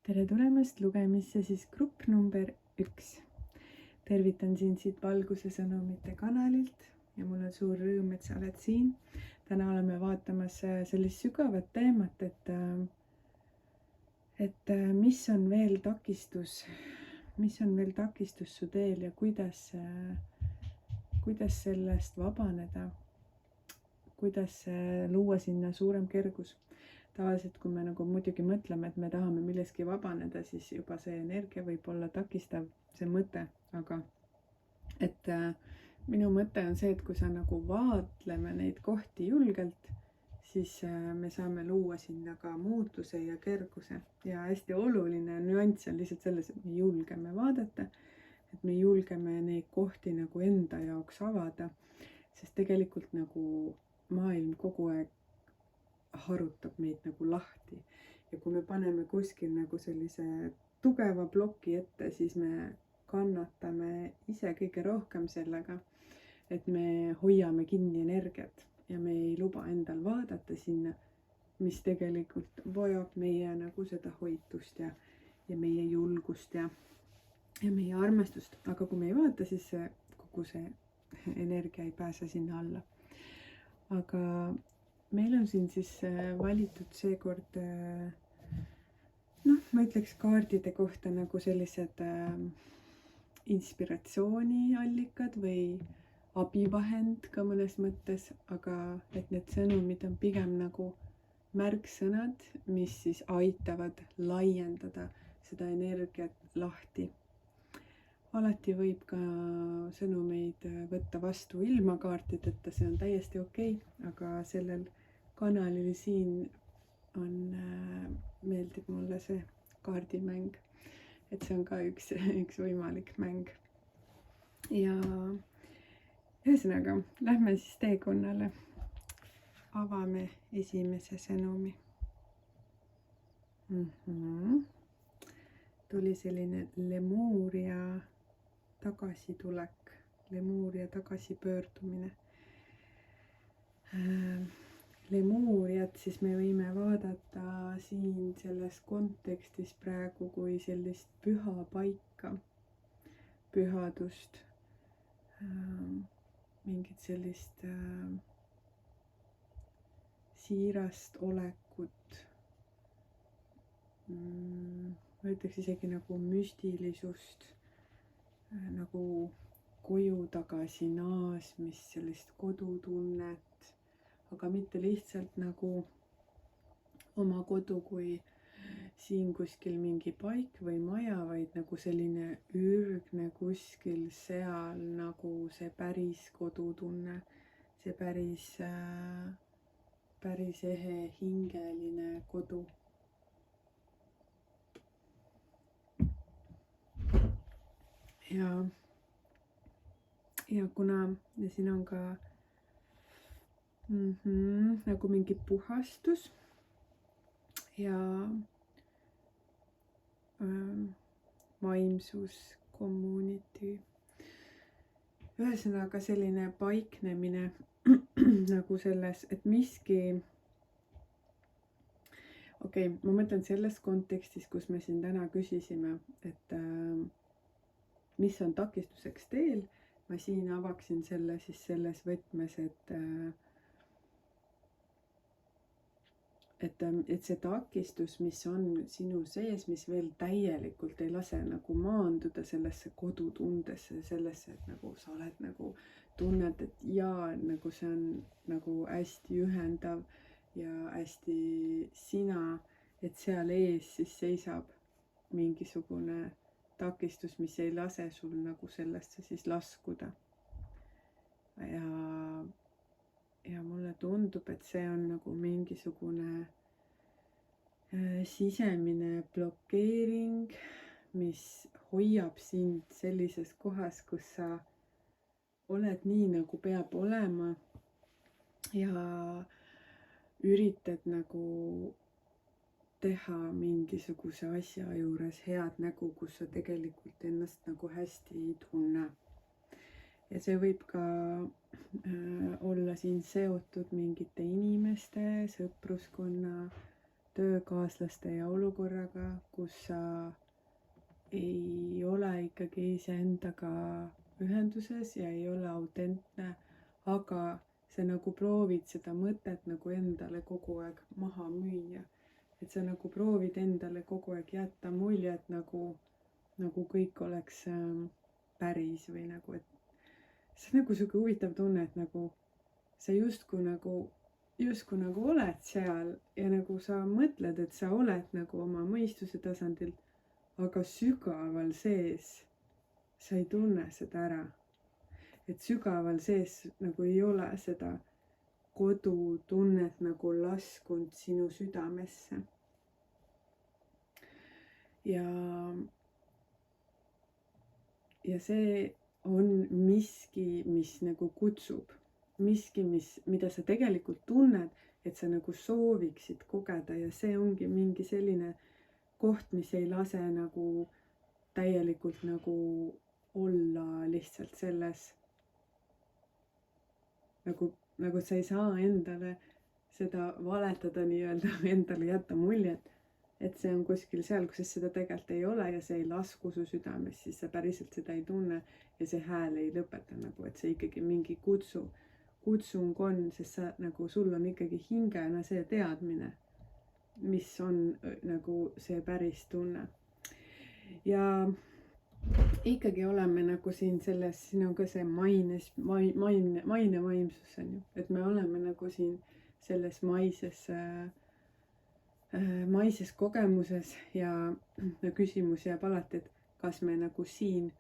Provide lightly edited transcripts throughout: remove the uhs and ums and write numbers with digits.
Tere tulemast lugemisse siis grupp number 1. Tervitan sind siit Valguse sõnumite kanalilt ja mul on suur rõõm, et sa oled siin. Täna oleme vaatamas sellist sügavat teemat, et mis on veel takistus su teel ja kuidas sellest vabaneda, kuidas luua sinna suurem kergus. Tavaliselt, kui me muidugi mõtleme, et me tahame milleski vabaneda, siis juba see energia võib olla takistav, see mõte, aga minu mõte on see, et kui sa vaatleme neid kohti julgelt, siis me saame luua sinna ka muutuse ja kerguse. Ja hästi oluline nüanss on lihtsalt selles, et me julgeme vaadata, et me julgeme neid kohti enda jaoks avada, sest tegelikult maailm kogu aeg harutab meid lahti. Ja kui me paneme kuskil sellise tugeva ploki ette, siis me kannatame ise kõige rohkem sellega, et me hoiame kinni energiat ja me ei luba endal vaadata sinna, mis tegelikult vajab meie seda hoitust ja meie julgust ja meie armastust. Aga kui me ei vaata, siis kogu see energia ei pääse sinna alla. Aga meil on siin siis valitud seekord, ma ütleks kaardide kohta sellised inspiratsiooniallikad või abivahend ka mõnes mõttes, aga et need sõnumid on pigem märksõnad, mis siis aitavad laiendada seda energiat lahti. Alati võib ka sõnumeid võtta vastu ilma kaartideta, see on täiesti okei, aga sellel kanalil siin meeldib mulle see kaardimäng, et see on ka üks võimalik mäng. Ja ühesõnaga, lähme siis teekonnale. Avame esimese sõnumi. Tuli selline Lemuuria tagasitulek, Lemuuria tagasipöördumine. Lemuuriat siis me võime vaadata siin selles kontekstis praegu kui sellist püha paika, pühadust, mingit sellist siirast olekut, ma ütleks isegi müstilisust, koju tagasi naasmist, sellist kodutunnet, aga mitte lihtsalt oma kodu kui siin kuskil mingi paik või maja, vaid selline ürgne kuskil seal see päris kodutunne, see päris ehe hingeline kodu. Ja kuna siin on ka mingi puhastus ja vaimsus, community, ühesõnaga selline paiknemine selles, et miski, ma mõtlen selles kontekstis, kus me siin täna küsisime, et mis on takistuseks teel, ma siin avaksin selle siis selles võtmes, et see takistus, mis on sinu sees, mis veel täielikult ei lase maanduda sellesse kodutundesse, sellesse, et sa oled tunned, et jaa, see on hästi ühendav ja hästi sina, et seal ees siis seisab mingisugune takistus, mis ei lase sul sellesse siis laskuda. Ja mulle tundub, et see on mingisugune sisemine blokeering, mis hoiab sind sellises kohas, kus sa oled nii, nagu peab olema ja üritad teha mingisuguse asja juures head nägu, kus sa tegelikult ennast hästi ei tunne. Ja see võib ka olla siin seotud mingite inimeste, sõpruskonna, töökaaslaste ja olukorraga, kus sa ei ole ikkagi iseendaga ühenduses ja ei ole autentne, aga sa nagu proovid seda mõtet nagu endale kogu aeg maha müüa. Et sa nagu proovid endale kogu aeg jätta muljet nagu kõik oleks päris või nagu, et see on nagu siuke huvitav tunne, et nagu sa justkui nagu oled seal ja nagu sa mõtled, et sa oled nagu oma mõistuse tasandil, aga sügaval sees sa ei tunne seda ära. Et sügaval sees nagu ei ole seda kodutunnet nagu laskunud sinu südamesse. Ja see on miski, mis nagu kutsub. Miski, mida sa tegelikult tunned, et sa nagu sooviksid kogeda ja see ongi mingi selline koht, mis ei lase nagu täielikult nagu olla lihtsalt selles. Nagu sa ei saa endale seda valetada nii-öelda, endale jätta muljet, et see on kuskil seal, kus seda tegelikult ei ole ja see ei lasku su südames, siis sa päriselt seda ei tunne ja see hääl ei lõpeta nagu, et see ikkagi mingi kutsung on, sest sa nagu sul on ikkagi hingena see teadmine, mis on nagu see päris tunne. Ja ikkagi oleme nagu siin selles, siin on ka see maine vaimsus on ju, et me oleme nagu siin selles maises kogemuses ja küsimus jääb alati, et kas me nagu siin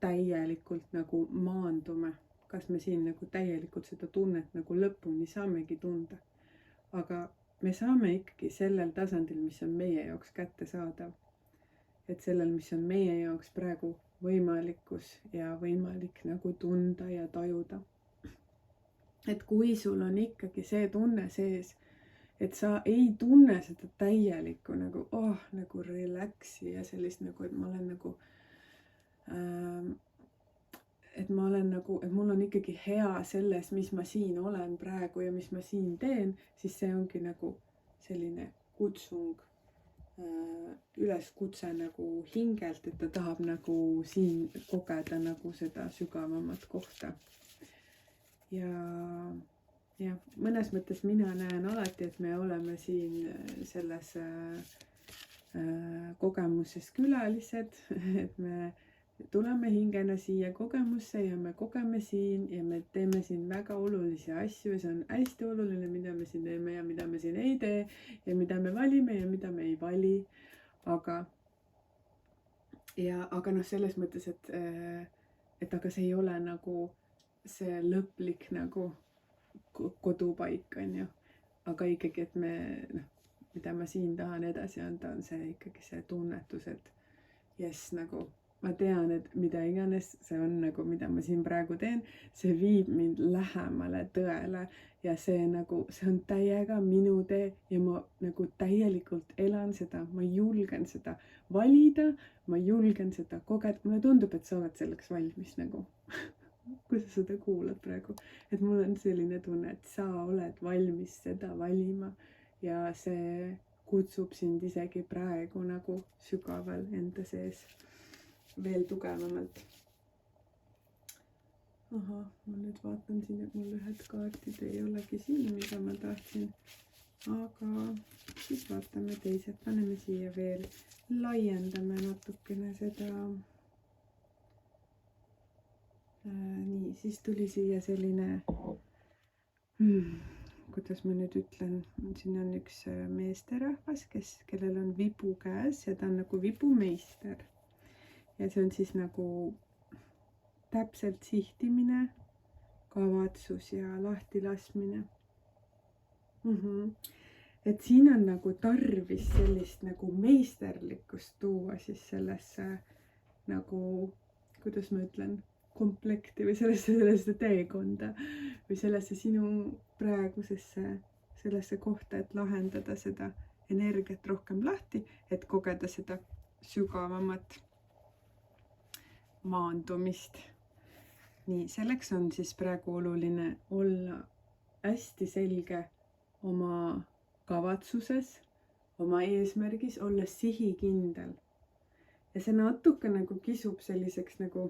täielikult nagu maandume, kas me siin nagu täielikult seda tunnet nagu lõpuni saamegi tunda. Aga me saame ikkagi sellel tasandil, mis on meie jaoks kättesaadav. Et sellel, mis on meie jaoks praegu võimalikkus ja võimalik nagu tunda ja tajuda. Et kui sul on ikkagi see tunne sees, et sa ei tunne seda täielikku nagu relaxi ja sellist nagu, et ma olen nagu, et mul on ikkagi hea selles, mis ma siin olen praegu ja mis ma siin teen, siis see ongi nagu selline kutsung, üleskutse nagu hingelt, et ta tahab nagu siin kogeda nagu seda sügavamat kohta. Ja mõnes mõttes mina näen alati, et me oleme siin selles kogemuses külalised, et me tuleme hingena siia kogemusse ja me kogeme siin ja me teeme siin väga olulisi asju ja see on hästi oluline, mida me siin teeme ja mida me siin ei tee ja mida me valime ja mida me ei vali. Aga selles mõttes, et aga see ei ole nagu see lõplik nagu kodupaik on ju, aga ikkagi, et mida ma siin tahan edasi anda, on see ikkagi see tunnetus, et jess, nagu ma tean, et mida iganes see on nagu, mida ma siin praegu teen, see viib mind lähemale tõele ja see on täiega minu tee ja ma nagu täielikult elan seda, ma julgen seda valida, ma julgen seda kogeda, mulle tundub, et sa oled selleks valmis nagu kui sa seda kuulad praegu, et mul on selline tunne, et sa oled valmis seda valima ja see kutsub sind isegi praegu nagu sügaval enda sees veel tugevamalt. Ahah, ma nüüd vaatan siin, et mul ühed kaardid ei olegi siin, mida ma tahtsin, aga siis vaatame teised, paneme siia veel, laiendame natukene seda. Nii, siis tuli siia selline, kuidas ma nüüd ütlen, siin on üks meesterahvas, kellel on vibu käes ja ta on nagu vibumeister. Ja see on siis nagu täpselt sihtimine, kavatsus ja lahtilaskmine. Et siin on nagu tarvis sellist nagu meisterlikkust tuua siis sellesse nagu, kuidas ma ütlen, komplekti või sellesse teekonda või sellesse sinu praegusesse sellesse kohta, et lahendada seda energiat rohkem lahti, et kogeda seda sügavamat maandumist. Nii, selleks on siis praegu oluline olla hästi selge oma kavatsuses, oma eesmärgis, olla sihikindel. Ja see natuke nagu kisub selliseks nagu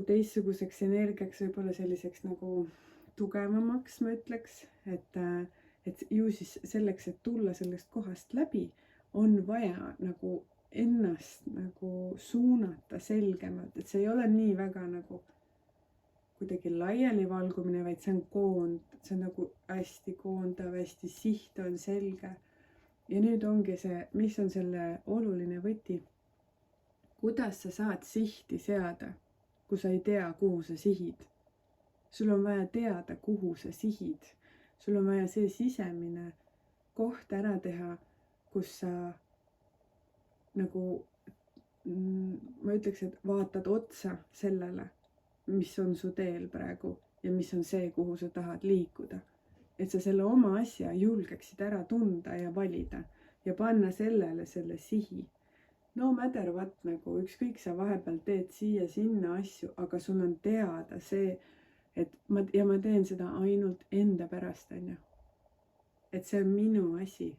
teistsuguseks energiaks, võib-olla selliseks nagu tugevamaks, ma ütleks, et ju siis selleks, et tulla sellest kohast läbi, on vaja nagu ennast nagu suunata selgemalt, et see ei ole nii väga nagu kuidagi laialivalgumine, vaid see on see on nagu hästi koondav, hästi siht on selge. Ja nüüd ongi see, mis on selle oluline võti. Kuidas sa saad sihti seada, kui sa ei tea, kuhu sa sihid? Sul on vaja teada, kuhu sa sihid. Sul on vaja see sisemine koht ära teha, kus sa nagu, ma ütleks, et vaatad otsa sellele, mis on su teel praegu ja mis on see, kuhu sa tahad liikuda. Et sa selle oma asja julgeksid ära tunda ja valida ja panna sellele selle sihi. No matter what, nagu ükskõik sa vahepeal teed siia-sinna asju, aga sul on teada see, et ma teen seda ainult enda pärast, on ju. Et see on minu asi,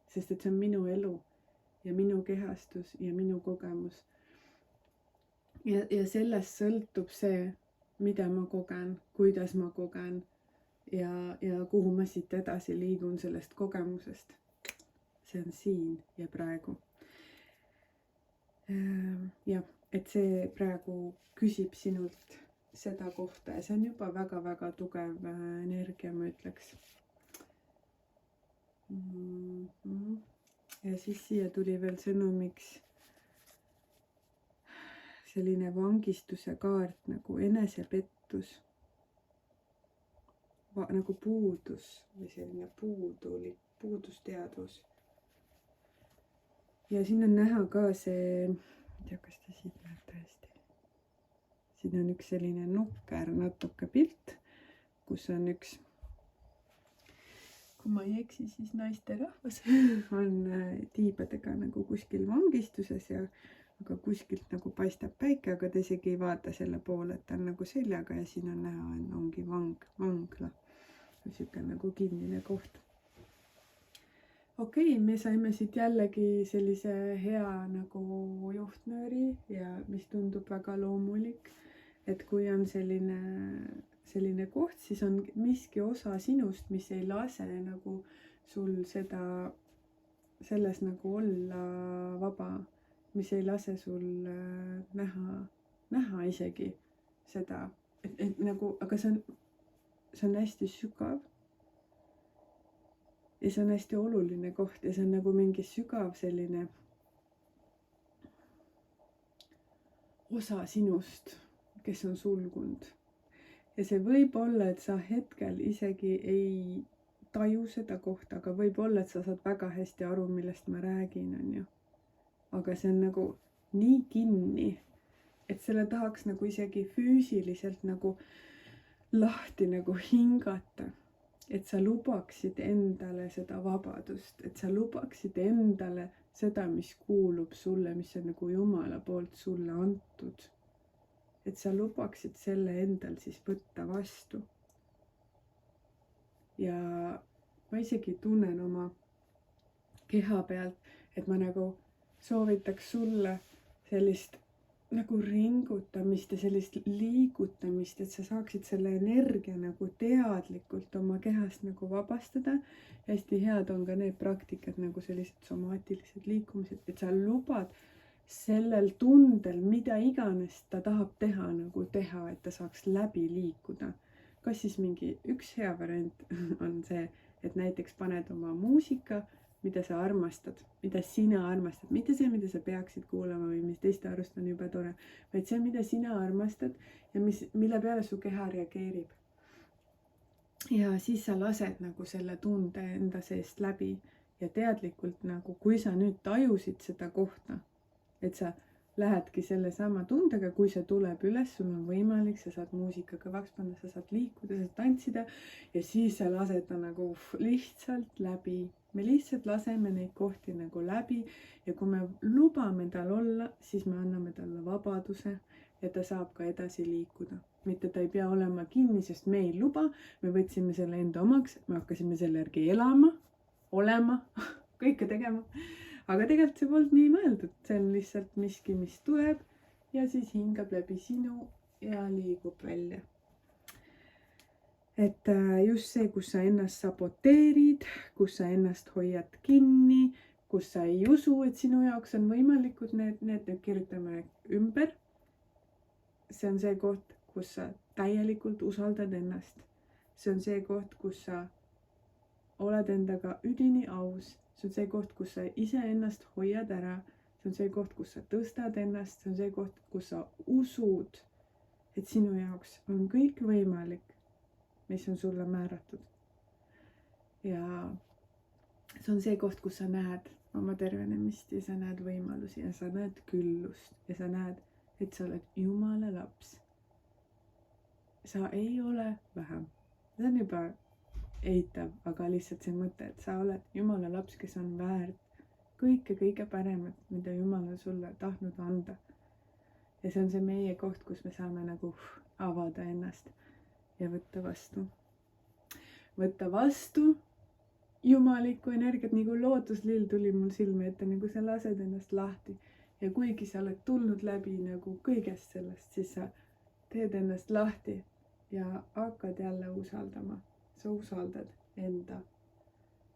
sest et see on minu elu ja minu kehastus ja minu kogemus. Ja sellest sõltub see, mida ma kogen, kuidas ma kogen ja kuhu ma siit edasi liigun sellest kogemusest. See on siin ja praegu. Ja, et see praegu küsib sinult seda kohta ja see on juba väga-väga tugev energia, ma ütleks. Ja siis siia tuli veel sõnumiks selline vangistuse kaart nagu enesepettus, nagu puudus või selline puudusteadvus. Ja siin on näha ka see, ma ei tea, kas ta siit näeb tõesti. Siin on üks selline nukker natuke pilt, kus on üks, kui ma ei eksi, siis naisterahvas on tiibadega nagu kuskil vangistuses ja aga kuskilt nagu paistab päike, aga ta isegi ei vaata selle poole, et ta on nagu seljaga ja siin on näha, ongi vangla. Siuke nagu kinnine koht. Okei, me saime siit jällegi sellise hea nagu juhtnööri ja mis tundub väga loomulik, et kui on selline koht, siis on miski osa sinust, mis ei lase nagu sul selles nagu olla vaba, mis ei lase sul näha isegi seda, et nagu, aga see on hästi sügav. Ja see on hästi oluline koht ja see on nagu mingi sügav selline osa sinust, kes on sulgunud. Ja see võib olla, et sa hetkel isegi ei taju seda kohta, aga võib olla, et sa saad väga hästi aru, millest ma räägin, on ju. Aga see on nagu nii kinni, et selle tahaks nagu isegi füüsiliselt nagu lahti nagu hingata. Et sa lubaksid endale seda vabadust, et sa lubaksid endale seda, mis kuulub sulle, mis on nagu Jumala poolt sulle antud. Et sa lubaksid selle endal siis võtta vastu. Ja ma isegi tunnen oma keha pealt, et ma nagu soovitaks sulle sellist nagu ringutamist ja sellist liigutamist, et sa saaksid selle energia nagu teadlikult oma kehast nagu vabastada. Hästi head on ka need praktikad nagu sellised somaatilised liikumised, et sa lubad sellel tundel, mida iganes ta tahab teha, nagu teha, et ta saaks läbi liikuda. Kas siis mingi üks hea variant on see, et näiteks paned oma muusika, mida sa armastad, mida sina armastad, mitte see, mida sa peaksid kuulama või mis teiste arust on juba tore, vaid see, mida sina armastad ja mille peale su keha reageerib. Ja siis sa lased nagu selle tunde enda seest läbi ja teadlikult nagu, kui sa nüüd tajusid seda kohta, et sa lähedki selle sama tundega, kui see tuleb üles, sul on võimalik, sa saad muusika kõvaks panna, sa saad liikuda, sa saad tantsida ja siis sa lased ta nagu lihtsalt läbi. Me lihtsalt laseme neid kohti nagu läbi ja kui me lubame tal olla, siis me anname talle vabaduse ja ta saab ka edasi liikuda. Mitte ta ei pea olema kinni, sest me ei luba, me võtsime selle enda omaks, me hakkasime selle järgi elama olema, kõike tegema. Aga tegelikult see polnud nii mõeldud, see on lihtsalt miski, mis tuleb ja siis hingab läbi sinu ja liigub välja. Et just see, kus sa ennast saboteerid, kus sa ennast hoiad kinni, kus sa ei usu, et sinu jaoks on võimalikud need kirjutame ümber. See on see koht, kus sa täielikult usaldad ennast. See on see koht, kus sa oled endaga üdini aus. See on see koht, kus sa iseennast hoiad ära. See on see koht, kus sa tõstad ennast. See on see koht, kus sa usud, et sinu jaoks on kõik võimalik, mis on sulle määratud. Ja see on see koht, kus sa näed oma tervenemist ja sa näed võimalusi ja sa näed küllust ja sa näed, et sa oled Jumala laps. Sa ei ole vähem. See on juba eitav, aga lihtsalt see mõte, et sa oled Jumala laps, kes on väärt kõige paremat, mida Jumal on sulle tahtnud anda. Ja see on see meie koht, kus me saame nagu avada ennast ja võtta vastu. Võtta vastu jumalikku energiat, nagu lootuslill tuli mul silme ette, nagu sa lased ennast lahti. Ja kuigi sa oled tulnud läbi nagu kõigest sellest, siis sa teed ennast lahti ja hakkad jälle usaldama. Sa usaldad enda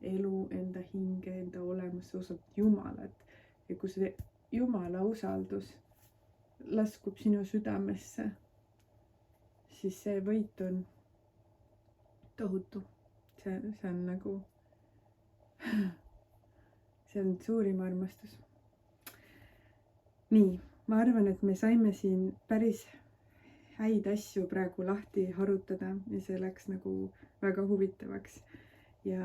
elu, enda hinge, enda olemust, sa usaldad Jumalat. Ja kui see Jumala usaldus laskub sinu südamesse, siis see võit on tohutu. See on nagu, see on suurim armastus. Nii, ma arvan, et me saime siin päris häid asju praegu lahti harutada ja see läks nagu väga huvitavaks. Ja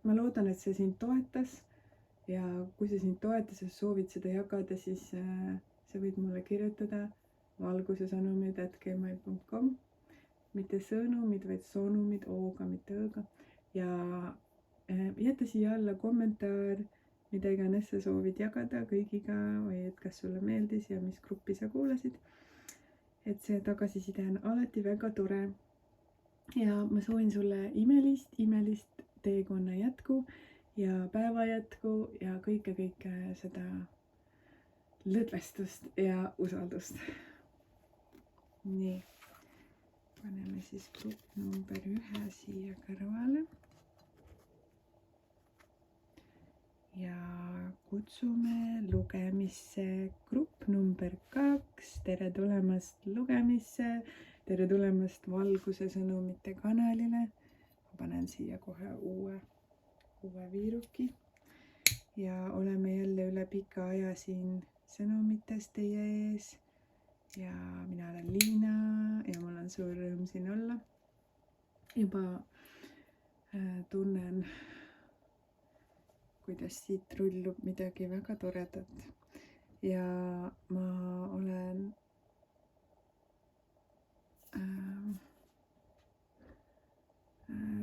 ma loodan, et see sind toetas ja kui see sind toetas ja soovid seda jagada, siis sa võid mulle kirjutada valgusesõnumid@gmail.com. Mitte sõnumid, vaid sõnumid O-ga, mitte Ö-ga. Ja jäta siia alla kommentaar, mida iganes sa soovid jagada kõigiga või et kas sulle meeldis ja mis gruppi sa kuulasid. Et see tagasiside on alati väga tore. Ja ma soovin sulle imelist teekonna jätku ja päeva jätku ja kõike seda lõdvestust ja usaldust. Nii, paneme siis grupp number 1 siia kõrvale. Ja kutsume lugemisse grupp number 2. Tere tulemast lugemisse. Tere tulemast Valguse sõnumite kanalile. Ma panen siia kohe uue viiruki. Ja oleme jälle üle pika aja siin sõnumites teie ees. Ja mina olen Liina ja mul on suur rõõm siin olla. Juba tunnen, kuidas siit rullub midagi väga toredat. Ja ma olen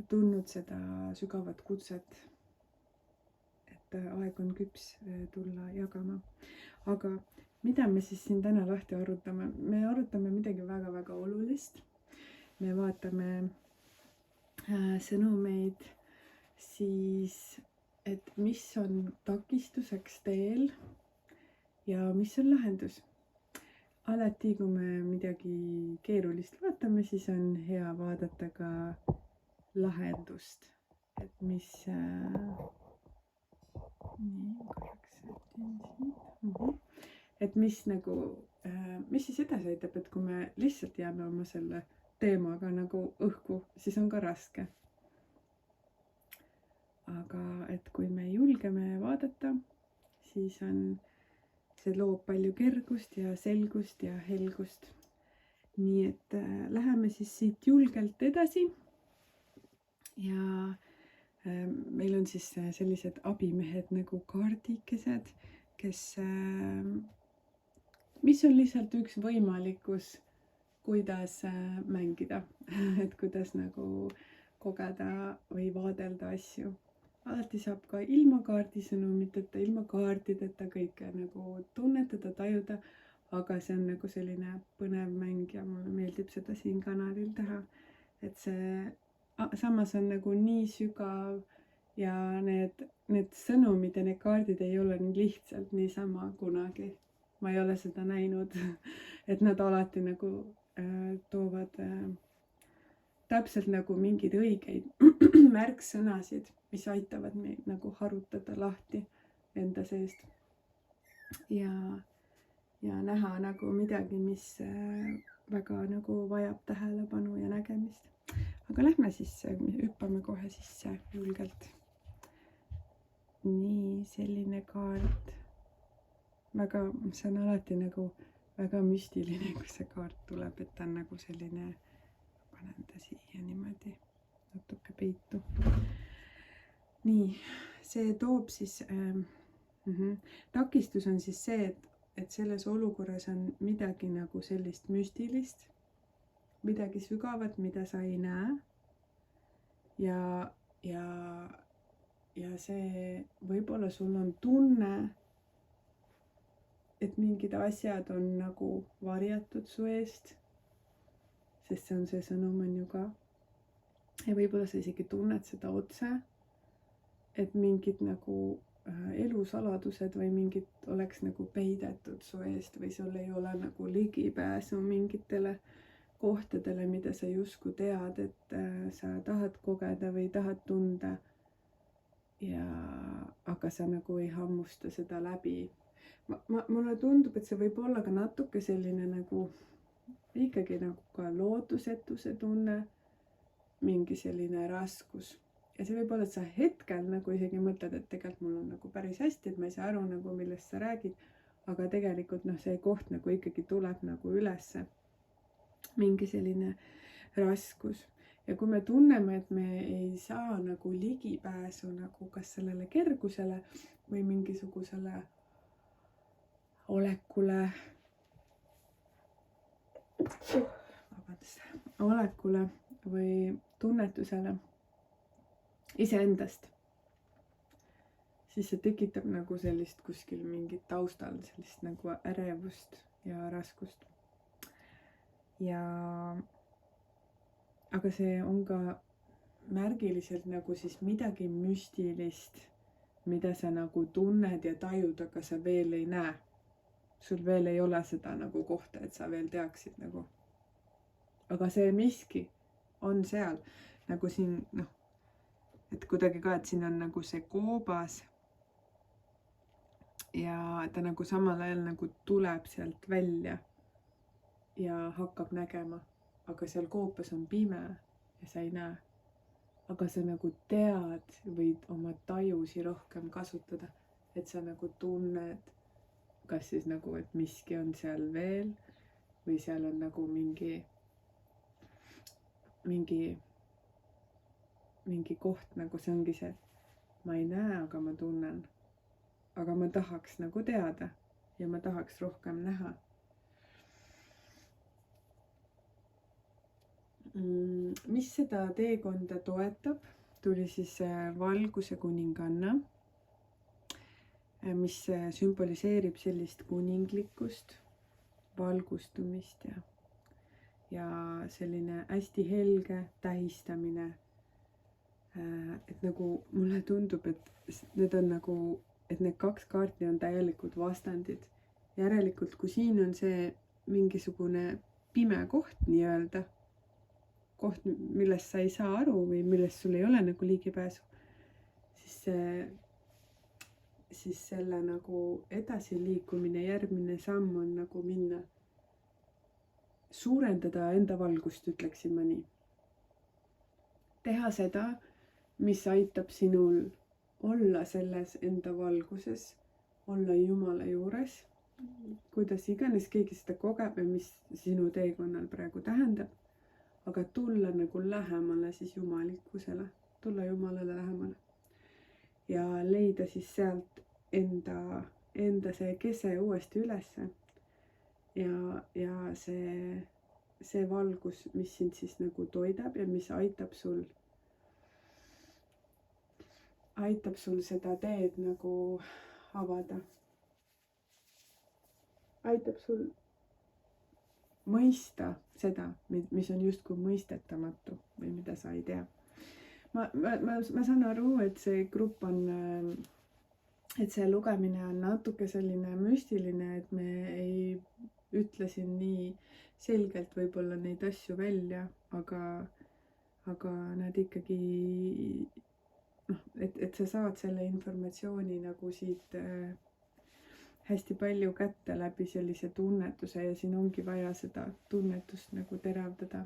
tundnud seda sügavat kutset, et aeg on küps tulla jagama. Aga mida me siis siin täna lahti arutame? Me arutame midagi väga olulist. Me vaatame sõnumeid siis, et mis on takistuseks teel ja mis on lahendus. Alati, kui me midagi keerulist vaatame, siis on hea vaadata ka lahendust. Et mis et mis nagu, mis siis edasi aitab, et kui me lihtsalt jääme oma selle teemaga nagu õhku, siis on ka raske. Aga et kui me julgeme vaadata, siis see loob palju kergust ja selgust ja helgust. Nii et läheme siis siit julgelt edasi. Ja meil on siis sellised abimehed nagu kaardikesed, mis on lihtsalt üks võimalikkus, kuidas mängida, et kuidas nagu kogeda või vaadelda asju. Alati saab ka ilma kaardisõnumiteta, ilma kaartideta kõike nagu tunnetada, tajuda, aga see on nagu selline põnev mäng ja mulle meeldib seda siin kanalil teha, et see samas on nagu nii sügav ja need sõnumid ja need kaardid ei ole nii lihtsalt niisama kunagi. Ma ei ole seda näinud, et nad alati nagu toovad täpselt nagu mingeid õigeid märksõnasid, mis aitavad meid nagu harutada lahti enda seest ja näha nagu midagi, mis väga nagu vajab tähelepanu ja nägemist. Aga lähme siis, hüppame kohe sisse julgelt. Nii, selline kaart. Väga, see on alati nagu väga müstiline, kui see kaart tuleb, et ta on nagu selline, panen ta siia niimoodi natuke peitu. Nii, see toob siis, takistus on siis see, et selles olukorras on midagi nagu sellist müstilist, midagi sügavat, mida sa ei näe. Ja see võib-olla sul on tunne, et mingid asjad on nagu varjatud su eest, sest see on see sõnum on ju ka. Ja võib-olla sa isegi tunned seda otse, et mingid nagu elusaladused või mingid oleks nagu peidetud su eest või sul ei ole nagu ligipääsu mingitele kohtadele, mida sa justkui tead, et sa tahad kogeda või tahad tunda. Aga sa nagu ei hammusta seda läbi. Mulle tundub, et see võib olla ka natuke selline nagu ikkagi nagu ka lootusetuse tunne, mingi selline raskus. Ja see võib olla, et sa hetkel nagu isegi mõtled, et tegelikult mul on nagu päris hästi, et ma ei saa aru nagu millest sa räägid, aga tegelikult see koht nagu ikkagi tuleb nagu ülesse. Mingi selline raskus. Ja kui me tunneme, et me ei saa nagu ligipääsu nagu kas sellele kergusele või mingisugusele olekule või tunnetusele iseendast, siis see tekitab nagu sellist kuskil mingit taustal, sellist nagu ärevust ja raskust. Aga see on ka märgiliselt nagu siis midagi müstilist, mida sa nagu tunned ja tajud, aga sa veel ei näe. Sul veel ei ole seda nagu kohta, et sa veel teaksid nagu. Aga see miski on seal nagu siin, et kuidagi ka, et siin on nagu see koobas ja ta nagu samal ajal nagu tuleb sealt välja ja hakkab nägema, aga seal koobas on pime ja sa ei näe. Aga sa nagu tead, võid oma tajusi rohkem kasutada, et sa nagu tunned, kas siis nagu, et miski on seal veel või seal on nagu mingi koht, nagu see ongi see, ma ei näe, aga ma tunnen. Aga ma tahaks nagu teada ja ma tahaks rohkem näha. Mis seda teekonda toetab, tuli siis valguse kuninganna, mis sümboliseerib sellist kuninglikkust, valgustumist ja selline hästi helge tähistamine. Et nagu mulle tundub, et need on nagu, et need kaks kaarti on täielikult vastandid. Järelikult, kui siin on see mingisugune pime koht nii-öelda, koht, millest sa ei saa aru või millest sul ei ole nagu ligipääsu, siis selle nagu edasiliikumine, järgmine samm on nagu minna, suurendada enda valgust, ütleksin ma nii. Teha seda, mis aitab sinul olla selles enda valguses, olla Jumala juures, kuidas iganes keegi seda kogeb ja mis sinu teekonnal praegu tähendab, aga tulla nagu lähemale siis jumalikkusele, tulla Jumalale lähemale ja leida siis sealt enda see kese uuesti ülesse ja see valgus, mis sind siis nagu toidab ja mis aitab sul seda teed nagu avada. Aitab sul mõista seda, mis on justkui mõistetamatu või mida sa ei tea. ma saan aru, et see grupp on, et see lugemine on natuke selline müstiline, et me ei ütle siin nii selgelt võib-olla neid asju välja, aga nad ikkagi noh, et sa saad selle informatsiooni nagu siit hästi palju kätte läbi sellise tunnetuse ja siin ongi vaja seda tunnetust nagu teravdada.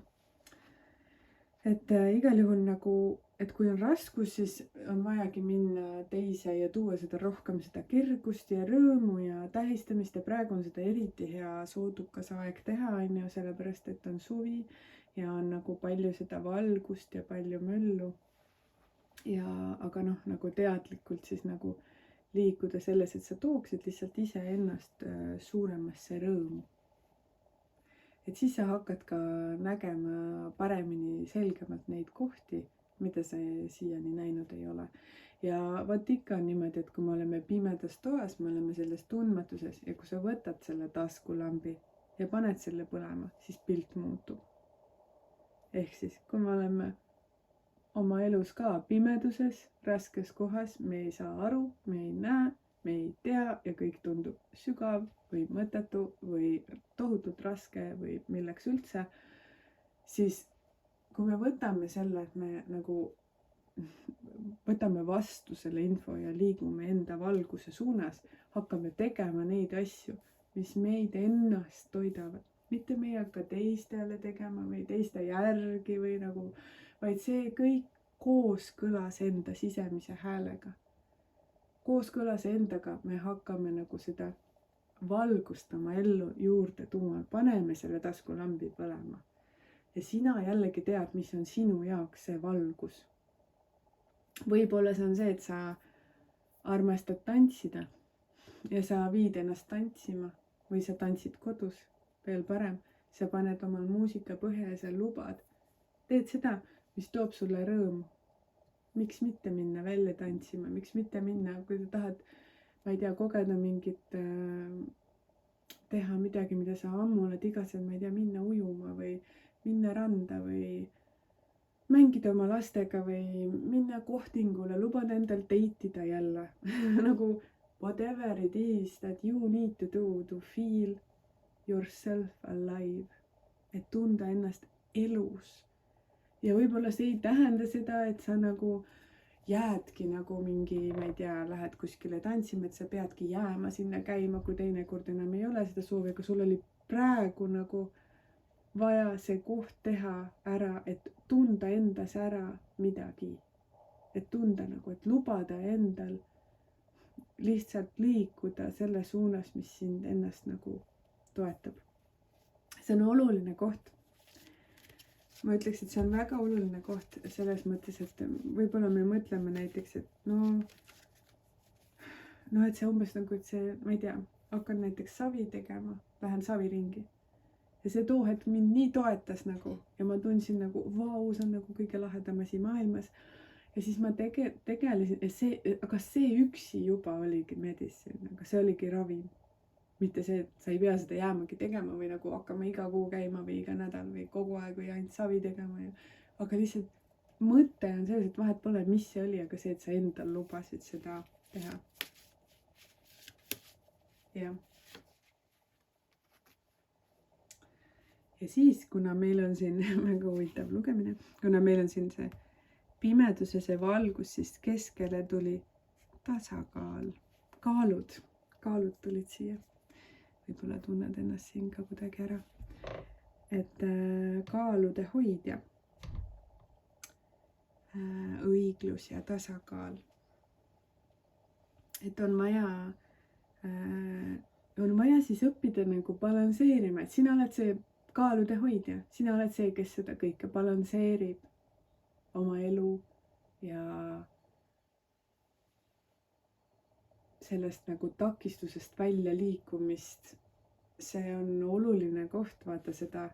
Et igal juhul nagu, et kui on raskus, siis on vajagi minna teise ja tuua seda rohkem seda kergust ja rõõmu ja tähistamist ja praegu on seda eriti hea soodukas aeg teha, on ju, sellepärast et on suvi ja on nagu palju seda valgust ja palju möllu. Ja aga noh, nagu teadlikult siis nagu liikuda selles, et sa tooksid lihtsalt iseennast suuremasse rõõmu. Et siis sa hakkad ka nägema paremini, selgemalt neid kohti, mida sa siiani näinud ei ole. Ja vaat ikka on niimoodi, et kui me oleme pimedas toas, me oleme selles tundmatuses ja kui sa võtad selle taskulambi ja paned selle põlema, siis pilt muutub. Ehk siis, kui me oleme oma elus ka pimeduses, raskes kohas, me ei saa aru, me ei näe, me ei tea ja kõik tundub sügav või mõttetu või tohutult raske või milleks üldse, siis kui me võtame selle, et me nagu võtame vastu selle info ja liigume enda valguse suunas, hakkame tegema neid asju, mis meid ennast toidavad. Mitte me ei hakka teistele tegema või teiste järgi või nagu, vaid see kõik kooskõlas enda sisemise häälega. Kooskõlas endaga me hakkame nagu seda valgust oma ellu juurde tuua, paneme selle taskulambi põlema. Ja sina jällegi tead, mis on sinu jaoks see valgus. Võib-olla see on see, et sa armastad tantsida ja sa viid ennast tantsima või sa tantsid kodus, veel parem, sa paned omal muusika põhja ja sa lubad. Teed seda, mis toob sulle rõõmu. Miks mitte minna välja tantsima, miks mitte minna, kui sa tahad, ma ei tea, kogeda mingit, teha midagi, mida sa ammu oled igatsenud, ma ei tea, minna ujuma või minna randa või mängida oma lastega või minna kohtingule, lubada endal date'ida jälle. Nagu whatever it is that you need to do to feel yourself alive. Et tunda ennast elus. Ja võib-olla see ei tähenda seda, et sa nagu jäädki nagu mingi, ma ei tea, lähed kuskile tantsima, et sa peadki jääma sinna käima, kui teinekord enam ei ole seda soovi, aga sul oli praegu nagu vaja see koht teha ära, et tunda endas ära midagi. Et tunda nagu, et lubada endal lihtsalt liikuda selle suunas, mis sind ennast nagu toetab. See on oluline koht. Ma ütleks, et see on väga oluline koht selles mõttes, et võib-olla me mõtleme näiteks, et et see umbes nagu, et see, ma ei tea, hakkan näiteks savi tegema, lähen saviringi. Ja see too hetk mind nii toetas nagu ja ma tundsin nagu, vau, see on nagu kõige lahedam asi maailmas. Ja siis ma tegelesin, aga see üksi juba oligi medicine, aga see oligi ravim. Mitte see, et sa ei pea seda jäämagi tegema või nagu hakkama iga kuu käima või iga nädal või kogu aeg või ainult savi tegema. Aga lihtsalt mõte on selles, et vahet pole, mis see oli, aga see, et sa endal lubasid seda teha. Ja siis, kuna meil on siin väga huvitav lugemine, kuna meil on siin see pimedus ja see valgus, siis keskele tuli tasakaal. Kaalud tulid siia. Võib-olla tunned ennast siin ka kuidagi ära. Et kaalude hoidja. Õiglus ja tasakaal. Et on vaja siis õppida nagu balansseerima, et sina oled see kaalude hoidja, sina oled see, kes seda kõike balansseerib oma elu ja sellest nagu takistusest välja liikumist. See on oluline koht, vaata seda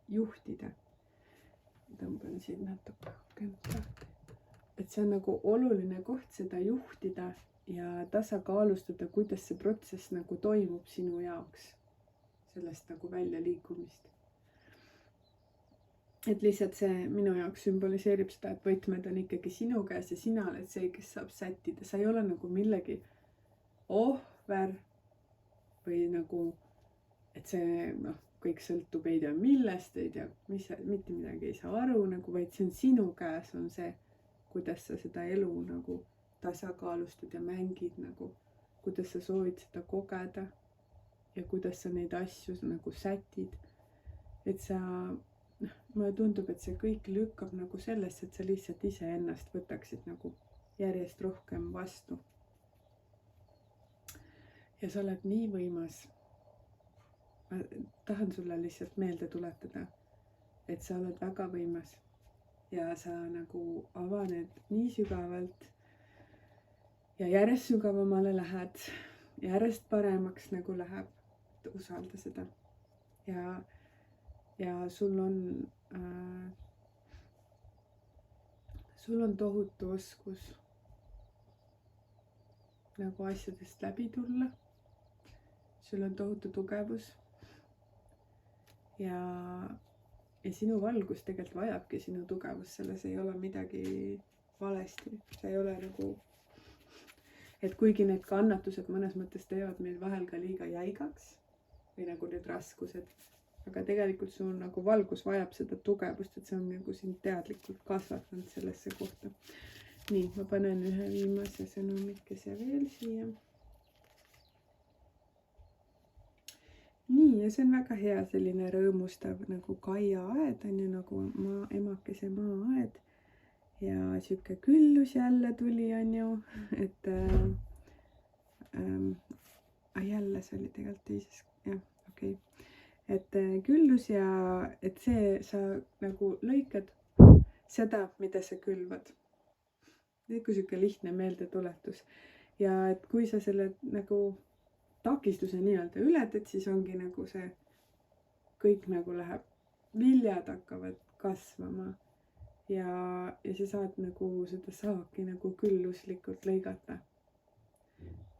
juhtida. Tõmban siin natuke lahti. Et see on nagu oluline koht seda juhtida ja tasakaalustada, kuidas see protsess nagu toimub sinu jaoks. Sellest nagu välja liikumist. et lihtsalt see minu jaoks sümboliseerib seda, et võtmed on ikkagi sinu käes ja sina oled see, kes saab sättida. Sa ei ole nagu millegi ohver või nagu, et see kõik sõltub ei tea millest, ei tea mis, mitte midagi ei saa aru nagu, vaid see on sinu käes, on see, kuidas sa seda elu nagu tasakaalustad ja mängid nagu, kuidas sa soovid seda kogeda ja kuidas sa neid asju nagu sätid. Et sa, mulle tundub, et see kõik lükkab nagu sellesse, et sa lihtsalt iseennast võtaksid nagu järjest rohkem vastu. Ja sa oled nii võimas. Ma tahan sulle lihtsalt meelde tuletada, et sa oled väga võimas ja sa nagu avaned nii sügavalt ja järjest sügavamale lähed, järjest paremaks nagu läheb. Usalda seda. Ja sul on tohutu oskus nagu asjadest läbi tulla. Sul on tohutu tugevus. Ja sinu valgus tegelikult vajabki sinu tugevust, selles ei ole midagi valesti. See ei ole nagu, et kuigi need kannatused mõnes mõttes teevad meil vahel ka liiga jäigaks või nagu need raskused, aga tegelikult sul nagu valgus vajab seda tugevust, et see on nagu sind teadlikult kasvatanud sellesse kohta. Nii, ma panen ühe viimase sõnumikese veel siia. Nii, ja see on väga hea selline rõõmustav nagu Kaia aed on ju, nagu emakese maa-aed. Ja siuke küllus jälle tuli on ju, et jälle see oli tegelikult teises, jah, okei. Et küllus ja et see sa nagu lõikad seda, mida sa külvad. Kui siuke lihtne meeldetuletus. Ja et kui sa selle nagu takistuse nii-öelda ületad, siis ongi nagu see kõik nagu läheb, viljad hakkavad kasvama ja sa saad nagu seda saaki nagu külluslikult lõigata.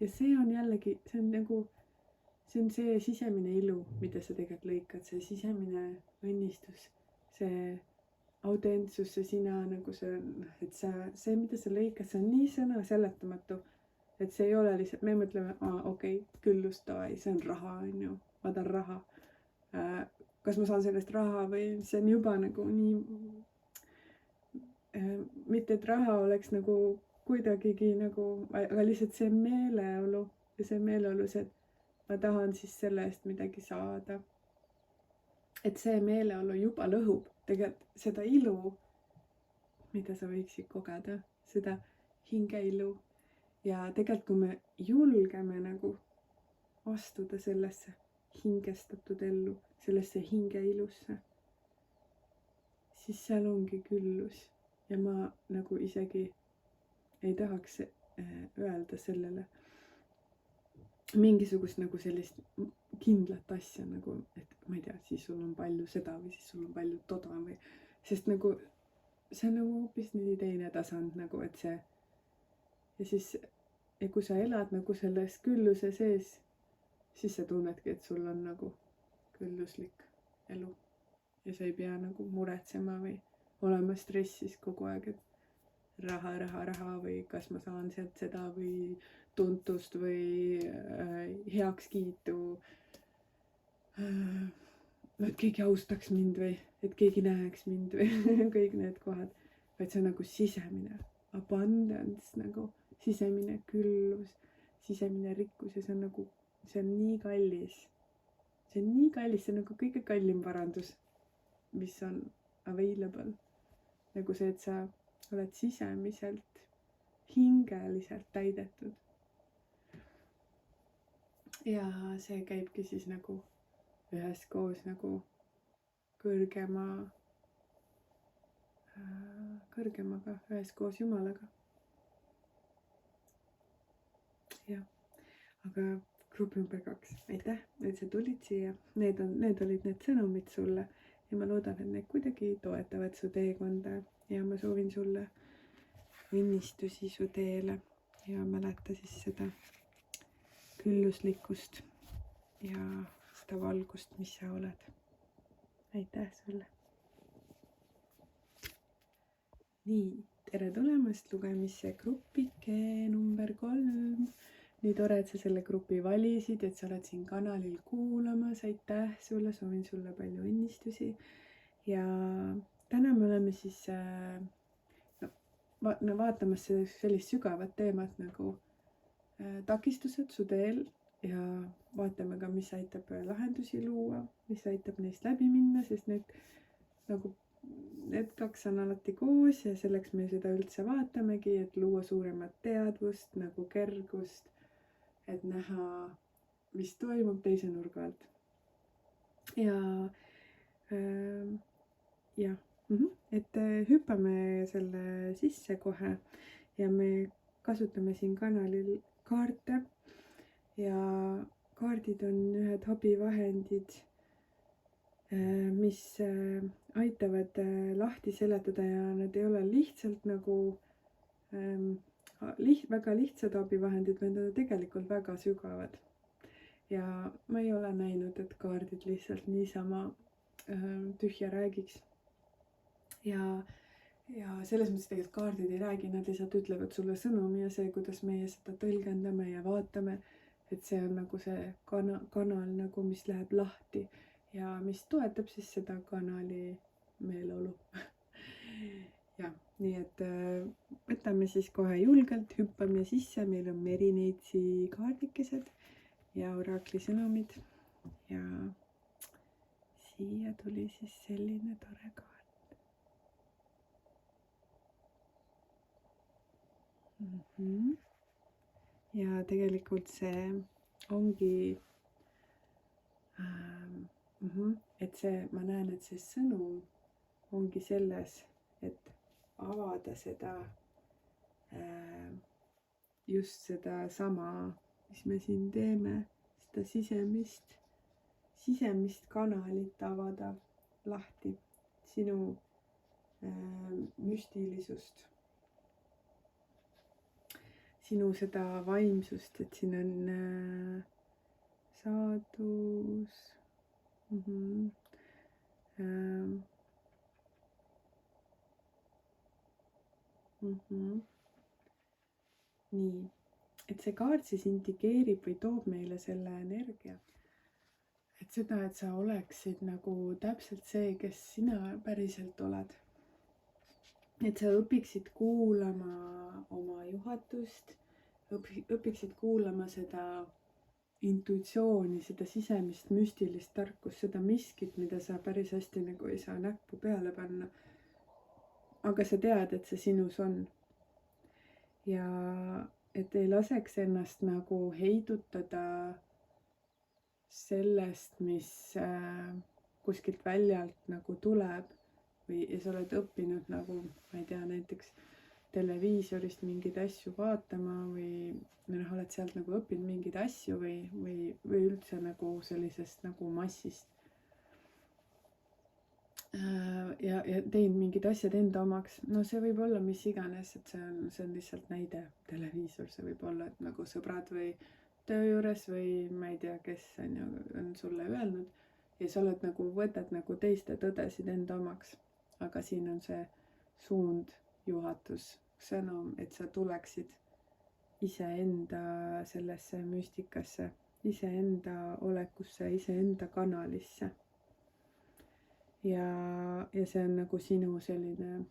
Ja see on jällegi, see on nagu, see on see sisemine ilu, mida sa tegelikult lõikad, see sisemine õnnistus, see autentsus, see sina nagu see, et see, mida sa lõikad, see on nii sõna seletamatu. Et see ei ole lihtsalt, me mõtleme, okei, küllust, see on raha, on ju, ma tahan raha. Kas ma saan sellest raha või see on juba nagu nii, mitte et raha oleks nagu kuidagigi nagu, aga lihtsalt see meeleolu ja see meeleolu, see, et ma tahan siis selle eest midagi saada. Et see meeleolu juba lõhub tegelikult seda ilu, mida sa võiksid kogeda, seda hingeilu. Ja tegelikult, kui me julgeme nagu astuda sellesse hingestatud ellu, sellesse hingeilusse, siis seal ongi küllus. Ja ma nagu isegi ei tahaks öelda sellele mingisugust nagu sellist kindlat asja nagu, et ma ei tea, siis sul on palju seda või siis sul on palju toda või, sest nagu see on nagu hoopis nii teine tasand nagu, et see. Ja siis, ja kui sa elad nagu selles külluse sees, siis sa tunnedki, et sul on nagu külluslik elu. Ja sa ei pea nagu muretsema või olema stressis kogu aeg, et raha või kas ma saan sealt seda või tuntust või heakskiitu. Et keegi austaks mind või et keegi näeks mind või kõik need kohad. Vaid see on nagu sisemine abundance nagu. Sisemine küllus, sisemine rikkus ja see on nagu, see on nii kallis. See on nii kallis, see on nagu kõige kallim varandus, mis on available. Nagu see, et sa oled sisemiselt, hingeliselt täidetud. Ja see käibki siis nagu üheskoos nagu kõrgemaga, üheskoos Jumalaga. Jah, aga grupp number 2, aitäh, et sa tulid siia. Need olid need sõnumid sulle ja ma loodan, et need kuidagi toetavad su teekonda ja ma soovin sulle õnnistusi su teele ja mäleta siis seda külluslikkust ja seda valgust, mis sa oled. Aitäh sulle! nii, tere tulemast lugemisse grupike number 3. Nii tore, et sa selle grupi valisid, et sa oled siin kanalil kuulamas. Aitäh sulle, soovin sulle palju õnnistusi. Ja täna me oleme siis vaatamas sellist sügavat teemat nagu takistused su teel ja vaatame ka, mis aitab lahendusi luua, mis aitab neist läbi minna, sest need kaks on alati koos ja selleks me seda üldse vaatamegi, et luua suuremat teadvust, nagu kergust, et näha, mis toimub teise nurga alt. Et hüppame selle sisse kohe ja me kasutame siin kanalil kaarte ja kaardid on ühed abivahendid, mis aitavad lahti seletada ja nad ei ole lihtsalt nagu väga lihtsad abivahendid, vaid nad on tegelikult väga sügavad. Ja ma ei ole näinud, et kaardid lihtsalt niisama tühja räägiks. Ja selles mõttes tegelikult kaardid ei räägi, nad lihtsalt ütlevad sulle sõnumi ja see, kuidas meie seda tõlgendame ja vaatame, et see on nagu see kanal nagu, mis läheb lahti ja mis toetab siis seda kanali meeleolu. jah, nii et võtame siis kohe julgelt, hüppame sisse, meil on Merineitsi kaardikesed ja orakli sõnumid ja siia tuli siis selline tore kaart. Ja tegelikult see ongi et see, ma näen, et see sõnum ongi selles, et avada seda just seda sama, mis me siin teeme, seda sisemist kanalit avada lahti, sinu müstilisust, sinu seda vaimsust, et siin on saadus, nii, et see kaart siis indikeerib või toob meile selle energia, et seda, et sa oleksid nagu täpselt see, kes sina päriselt oled. Et sa õpiksid kuulama oma juhatust, õpiksid kuulama seda intuitsiooni, seda sisemist müstilist tarkust, seda miskit, mida sa päris hästi nagu ei saa näppu peale panna. Aga sa tead, et see sinus on. Ja et ei laseks ennast nagu heidutada sellest, mis kuskilt väljalt nagu tuleb või ja sa oled õppinud nagu, ma ei tea, näiteks televiisorist mingeid asju vaatama või oled sealt nagu õppinud mingeid asju või üldse nagu sellisest nagu massist. Ja teinud mingid asjad enda omaks. No see võib olla mis iganes, et see on lihtsalt näide, televiisor, see võib olla, et nagu sõbrad või töö juures või ma ei tea, kes on sulle öelnud ja sa oled nagu, võtad nagu teiste tõdesid enda omaks. Aga siin on see suund, juhatus, sõnum, et sa tuleksid iseenda sellesse müstikasse, iseenda olekusse, iseenda kanalisse. Ja see on nagu sinu selline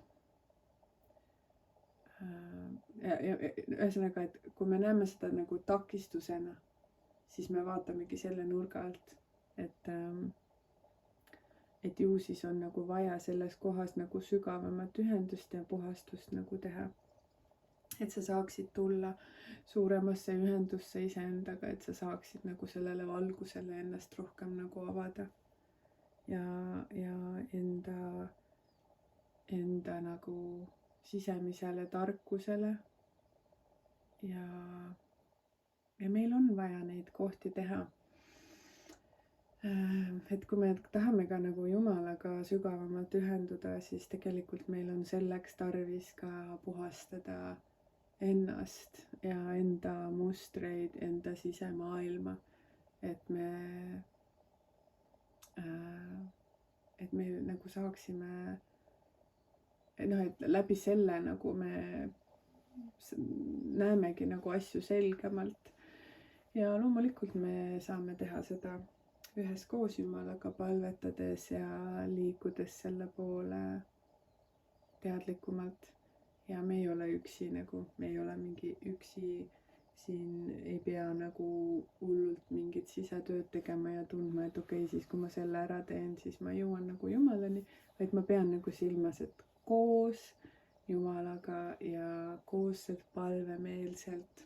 ühesõnaga, et kui me näeme seda nagu takistusena, siis me vaatamegi selle nurga alt, et ju siis on nagu vaja selles kohas nagu sügavamat ühendust ja puhastust nagu teha. Et sa saaksid tulla suuremasse ühendusse iseendaga, et sa saaksid nagu sellele valgusele ennast rohkem nagu avada ja enda nagu sisemisele tarkusele ja meil on vaja neid kohti teha. Et kui me tahame ka nagu Jumalaga sügavamalt ühenduda, siis tegelikult meil on selleks tarvis ka puhastada ennast ja enda mustreid, enda sisemaailma, et me nagu saaksime noh, et läbi selle nagu me näemegi nagu asju selgemalt. Ja loomulikult me saame teha seda üheskoos Jumalaga palvetades ja liikudes selle poole teadlikumalt. Ja me ei ole üksi nagu, me ei ole mingi üksi siin, ei pea nagu hullult mingit sisetööd tegema ja tundma, et okei, siis kui ma selle ära teen, siis ma jõuan nagu Jumalani, vaid ma pean nagu silmas, et koos Jumalaga ja koosselt palvemeelselt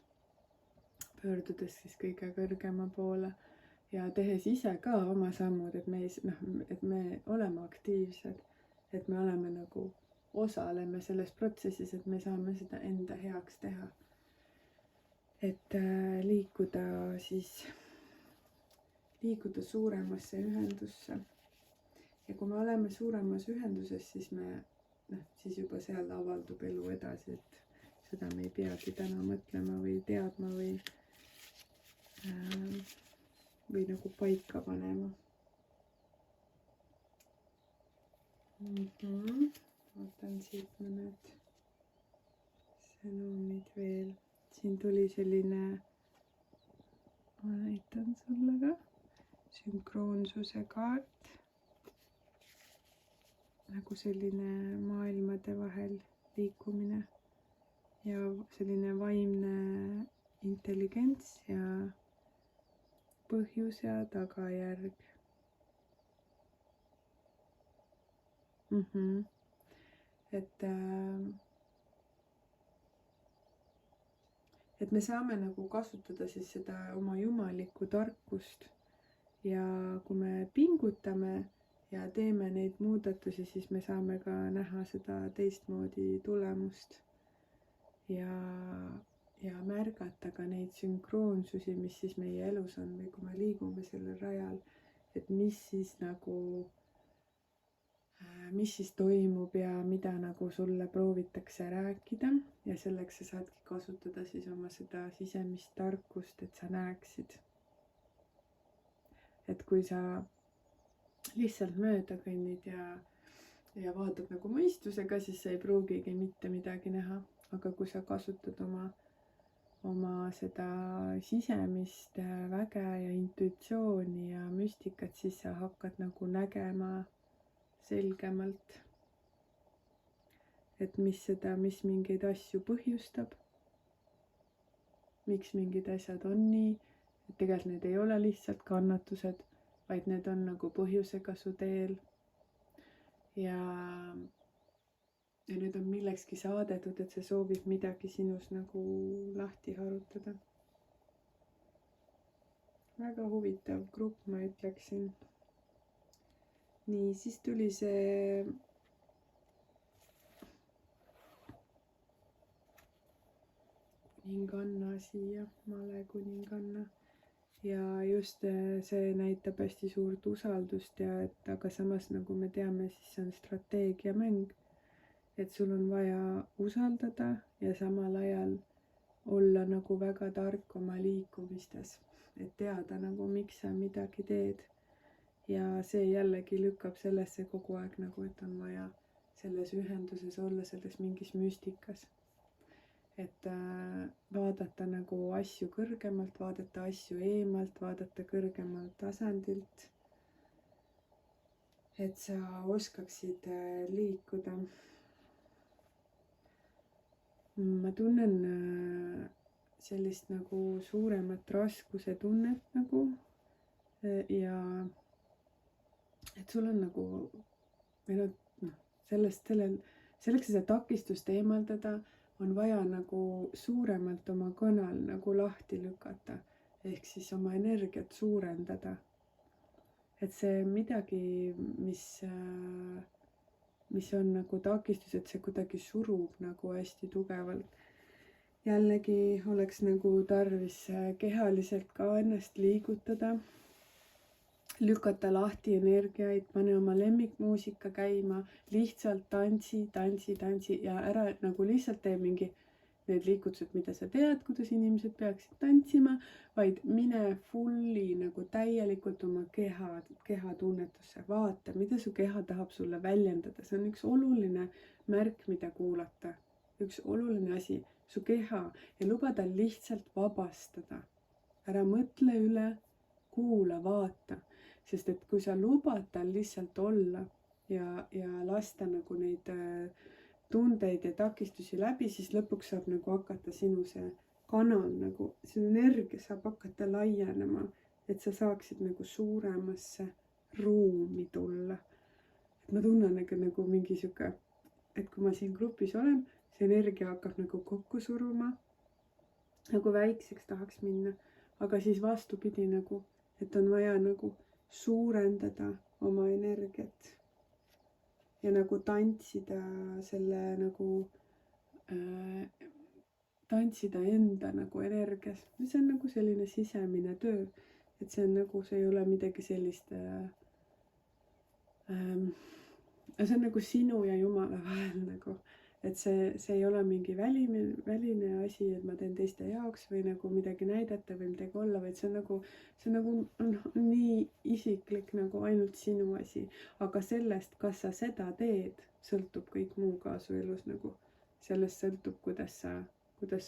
pöördudes siis kõige kõrgema poole ja tehes ise ka oma sammud, et et me oleme aktiivsed, et me oleme nagu osaleme selles protsessis, et me saame seda enda heaks teha. Et liikuda suuremasse ühendusse. Ja kui me oleme suuremas ühenduses, siis siis juba seal avaldub elu edasi, et seda me ei peagi täna mõtlema või teadma või nagu paika panema. Vaatan siit mõned sõnumid veel. Siin tuli selline, ma näitan sulle ka, sünkroonsuse kaart. Nagu selline maailmade vahel liikumine ja selline vaimne intelligents ja põhjus ja tagajärg. Et me saame nagu kasutada siis seda oma jumalikku tarkust ja kui me pingutame ja teeme neid muudatusi, siis me saame ka näha seda teistmoodi tulemust ja märgata ka neid sünkroonsusi, mis siis meie elus on või kui me liigume sellel rajal, et mis siis toimub ja mida nagu sulle proovitakse rääkida ja selleks sa saadki kasutada siis oma seda sisemist tarkust, et sa näeksid. Et kui sa lihtsalt mööda kõnnid ja vaatad nagu mõistusega, siis sa ei pruugigi mitte midagi näha, aga kui sa kasutad oma seda sisemist väge ja intuitsiooni ja müstikat, siis sa hakkad nagu nägema selgemalt, et mis mingeid asju põhjustab, miks mingid asjad on nii, et tegelikult need ei ole lihtsalt kannatused, vaid need on nagu põhjusega su teel ja need on millekski saadetud, et see soovib midagi sinus nagu lahti harutada. Väga huvitav grupp, ma ütleksin. Nii, siis tuli see kuninganna siia, Male kuninganna. Ja just see näitab hästi suurt usaldust aga samas nagu me teame, siis see on strateegiamäng. Et sul on vaja usaldada ja samal ajal olla nagu väga tark oma liikumistes. Et teada nagu miks sa midagi teed. Ja see jällegi lükkab sellesse kogu aeg nagu, et on vaja selles ühenduses olla, selles mingis müstikas. Et vaadata nagu asju kõrgemalt, vaadata asju eemalt, vaadata kõrgemalt tasandilt. Et sa oskaksid liikuda. Ma tunnen sellist nagu suuremat raskuse tunnet nagu ja et sul on nagu, selleks seda takistust eemaldada, on vaja nagu suuremalt oma kanal nagu lahti lükata, ehk siis oma energiat suurendada. Et see midagi, mis on nagu takistus, et see kuidagi surub nagu hästi tugevalt. Jällegi oleks nagu tarvis kehaliselt ka ennast liigutada, lükata lahti energiaid, pane oma lemmikmuusika käima, lihtsalt tantsi ja ära nagu lihtsalt tee mingi need liigutused, mida sa tead, kuidas inimesed peaksid tantsima, vaid mine fulli nagu täielikult oma kehatunnetusse, vaata, mida su keha tahab sulle väljendada. See on üks oluline märk, mida kuulata, üks oluline asi, su keha, ja luba tal lihtsalt vabastada. Ära mõtle üle, kuula, vaata, sest et kui sa lubad tal lihtsalt olla ja lasta nagu neid tundeid ja takistusi läbi, siis lõpuks saab nagu hakata sinu see kanal nagu, see energia saab hakata laienema, et sa saaksid nagu suuremasse ruumi tulla. Et ma tunnen nagu mingi sihuke, et kui ma siin grupis olen, see energia hakkab nagu kokku suruma, nagu väikseks tahaks minna, aga siis vastupidi nagu, et on vaja nagu suurendada oma energiat. Ja nagu tantsida selle nagu, tantsida enda nagu energias. See on nagu selline sisemine töö, et see on nagu, see ei ole midagi sellist, see on nagu sinu ja Jumala vahel nagu, et see ei ole mingi väline asi, et ma teen teiste jaoks või nagu midagi näidata või midagi olla, vaid see on nagu nii isiklik nagu ainult sinu asi. Aga sellest, kas sa seda teed, sõltub kõik muu ka su elus nagu. Sellest sõltub, kuidas sa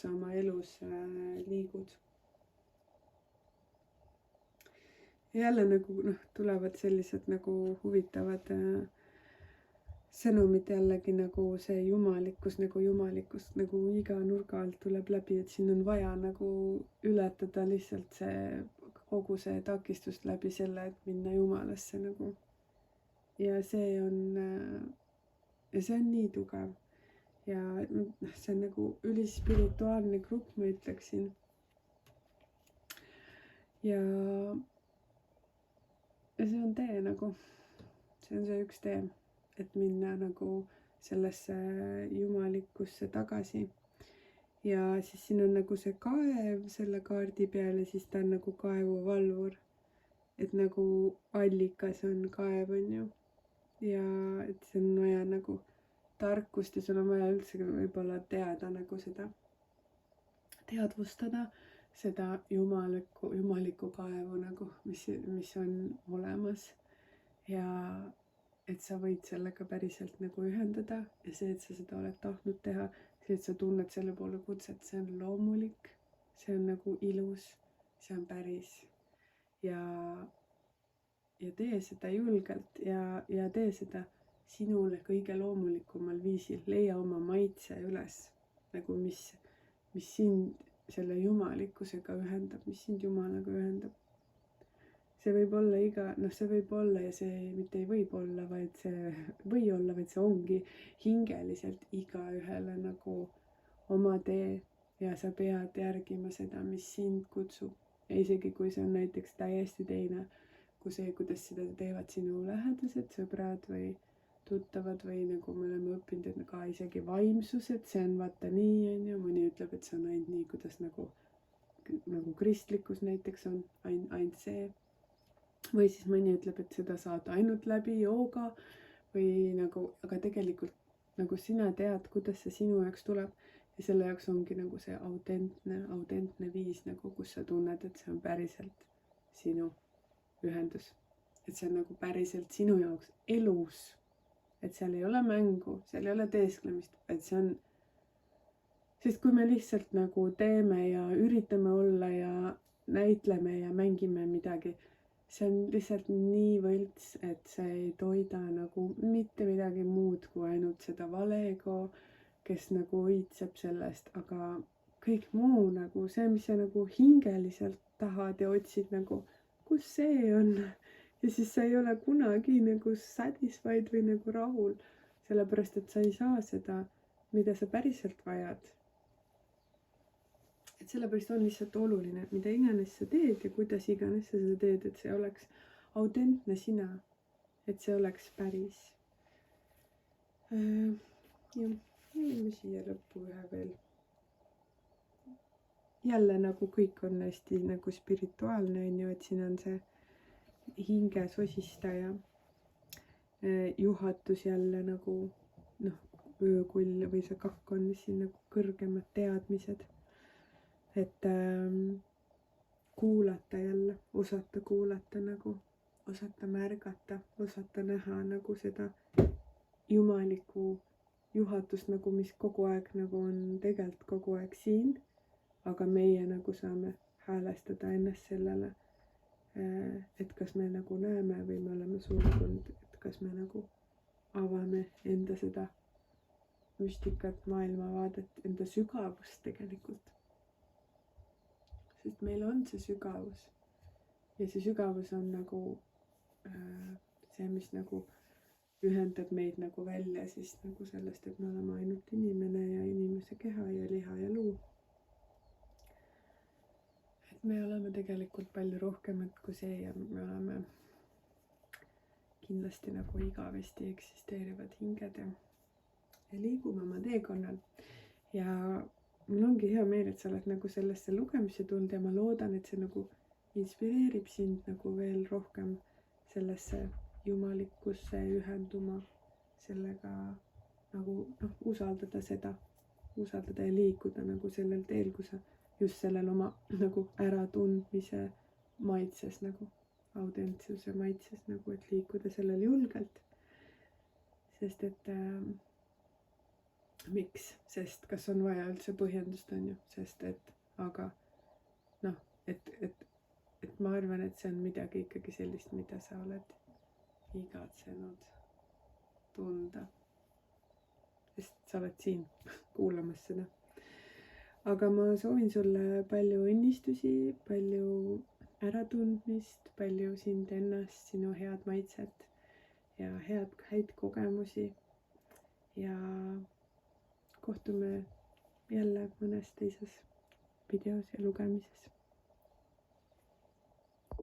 oma elus liigud. Jälle nagu tulevad sellised nagu huvitavad sõnumid jällegi nagu see jumalikkus nagu iga nurga alt tuleb läbi, et siin on vaja nagu ületada lihtsalt see kogu see takistust läbi selle, et minna Jumalasse nagu. Ja see on nii tugev ja see on nagu ülispirituaalne grupp, ma ütleksin. Ja see on tee nagu, see on see üks tee, et minna nagu sellesse jumalikkusse tagasi. Ja siis siin on nagu see kaev selle kaardi peal ja siis ta on nagu kaevuvalvur. Et nagu allikas on kaev, on ju. Ja et see on vaja nagu tarkust ja sul on vaja üldse võib-olla teada nagu seda, teadvustada seda jumalikku kaevu nagu, mis on olemas. Ja et sa võid sellega päriselt nagu ühendada ja see, et sa seda oled tahtnud teha, see, et sa tunned selle poole kutset, see on loomulik, see on nagu ilus, see on päris. Ja tee seda julgelt ja tee seda sinule kõige loomulikumal viisil. Leia oma maitse üles, nagu mis sind selle jumalikkusega ühendab, mis sind Jumalaga ühendab. See võib olla see võib olla ja see mitte ei võib olla, vaid see ongi hingeliselt igaühele nagu oma tee ja sa pead järgima seda, mis sind kutsub. Ja isegi kui see on näiteks täiesti teine kui see, kuidas seda teevad sinu lähedased, sõbrad või tuttavad või nagu me oleme õppinud, et ka isegi vaimsused, see on vaata nii, on ju, mõni ütleb, et see on ainult nii, kuidas nagu kristlikkus näiteks on ainult see. Või siis mõni ütleb, et seda saad ainult läbi jooga või nagu, aga tegelikult nagu sina tead, kuidas see sinu jaoks tuleb ja selle jaoks ongi nagu see autentne viis nagu, kus sa tunned, et see on päriselt sinu ühendus. Et see on nagu päriselt sinu jaoks elus, et seal ei ole mängu, seal ei ole teesklemist, et see on, sest kui me lihtsalt nagu teeme ja üritame olla ja näitleme ja mängime midagi, see on lihtsalt nii võlts, et see ei toida nagu mitte midagi muud kui ainult seda valego, kes nagu õitseb sellest, aga kõik muu nagu see, mis sa nagu hingeliselt tahad ja otsid nagu, kus see on. Ja siis sa ei ole kunagi nagu satisfied või nagu rahul, sellepärast et sa ei saa seda, mida sa päriselt vajad. Et sellepärast on lihtsalt oluline, mida iganes sa teed ja kuidas iganes sa seda teed, et see oleks autentne sina, et see oleks päris. Ja me siia lõppu ühe veel. Jälle nagu kõik on hästi nagu spirituaalne, on ju, et siin on see hinge sosistaja juhatus jälle nagu öökull või see kakk on siin nagu kõrgemad teadmised. Et kuulata jälle, osata kuulata nagu, osata märgata, osata näha nagu seda jumalikku juhatust nagu, mis kogu aeg nagu on tegelikult kogu aeg siin, aga meie nagu saame häälestada ennast sellele, et kas me nagu näeme või me oleme sulgunud, et kas me nagu avame enda seda müstikat, maailmavaadet, enda sügavust tegelikult. Sest meil on see sügavus ja see sügavus on nagu see, mis nagu ühendab meid nagu välja siis nagu sellest, et me oleme ainult inimene ja inimese keha ja liha ja luu. Et me oleme tegelikult palju rohkemat kui see ja me oleme kindlasti nagu igavesti eksisteerivad hinged ja liigume oma teekonnal. Ja mul ongi hea meel, et sa oled nagu sellesse lugemisse tulnud ja ma loodan, et see nagu inspireerib sind nagu veel rohkem sellesse jumalikkusse ühenduma, sellega nagu usaldada seda, usaldada ja liikuda nagu sellel teel, kui sa just sellel oma nagu äratundmise maitses nagu, autentsuse maitses nagu, et liikuda sellel julgelt. Sest et miks? Sest kas on vaja üldse põhjendust, on ju, sest et, aga noh, et ma arvan, et see on midagi ikkagi sellist, mida sa oled igatsenud tunda. Sest sa oled siin kuulamas seda. Aga ma soovin sulle palju õnnistusi, palju äratundmist, palju sind ennast, sinu head maitset ja häid kogemusi ja kohtume jälle mõnes teises videos ja lugemises.